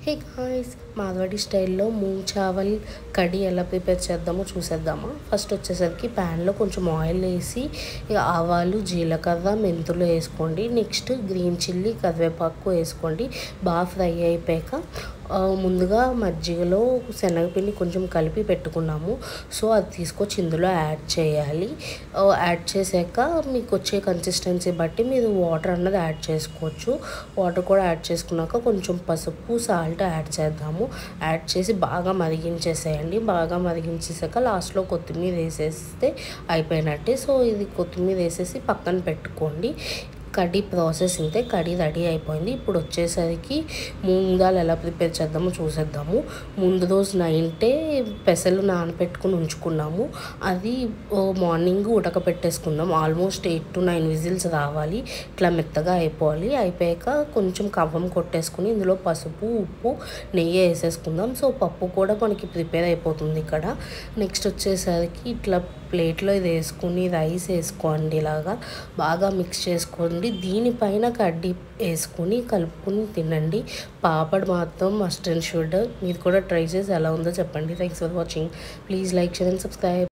Hey guys, మాధవడి స్టైల్లో మూంగ్ చావల్ curry ఎలా prepare చేద్దామో చూసేద్దామా. ఫస్ట్ వచ్చేసరికి ప్యాన్లో కొంచెం ఆయిల్ వేసి ఆవాలు, జీలకర్ర, మెంతులు వేసుకోండి. నెక్స్ట్ గ్రీన్ చిల్లీ, కరివేపాకు వేసుకోండి. బాగా ఫ్రై అయిపోయాక ముందుగా మజ్జిగలో శనగపిండి కొంచెం కలిపి పెట్టుకున్నాము. సో అది తీసుకొచ్చి ఇందులో యాడ్ చేయాలి. యాడ్ చేశాక మీకు వచ్చే కన్సిస్టెన్సీ బట్టి మీరు వాటర్ అన్నది యాడ్ చేసుకోవచ్చు. వాటర్ కూడా యాడ్ చేసుకున్నాక కొంచెం పసుపు, సాల్ట్ యాడ్ చేద్దాము. యాడ్ చేసి బాగా మరిగించేసేయండి. బాగా మరిగించేసాక లాస్ట్లో కొత్తిమీర వేసేస్తే అయిపోయినట్టే. సో ఇది కొత్తిమీర వేసేసి పక్కన పెట్టుకోండి. కర్రీ ప్రాసెస్ ఇంతే. కర్రీ రెడీ అయిపోయింది. ఇప్పుడు వచ్చేసరికి మూంగ్ దాల్ ఎలా ప్రిపేర్ చేద్దామో చూసేద్దాము. ముందు రోజు నైటే పెసలు నానబెట్టుకుని ఉంచుకున్నాము. అది మార్నింగ్ ఉడకపెట్టేసుకుందాం. ఆల్మోస్ట్ 8 to 9 విజిల్స్ రావాలి. ఇట్లా మెత్తగా అయిపోవాలి. అయిపోయాక కొంచెం కవ్వం కొట్టేసుకుని ఇందులో పసుపు, ఉప్పు, నెయ్యి వేసేసుకుందాం. సో పప్పు కూడా మనకి ప్రిపేర్ అయిపోతుంది ఇక్కడ. నెక్స్ట్ వచ్చేసరికి ఇట్లా ప్లేట్లో ఇది వేసుకుని రైస్ వేసుకోండి. ఇలాగా బాగా మిక్స్ చేసుకోండి. దీనిపైన కడ్డీ వేసుకుని కలుపుకుని తినండి. పాపడ్ మాత్రం మస్ట్ అండ్ షుడ్. మీరు కూడా ట్రై చేసి ఎలా ఉందో చెప్పండి. Thanks for watching. Please like, share and subscribe.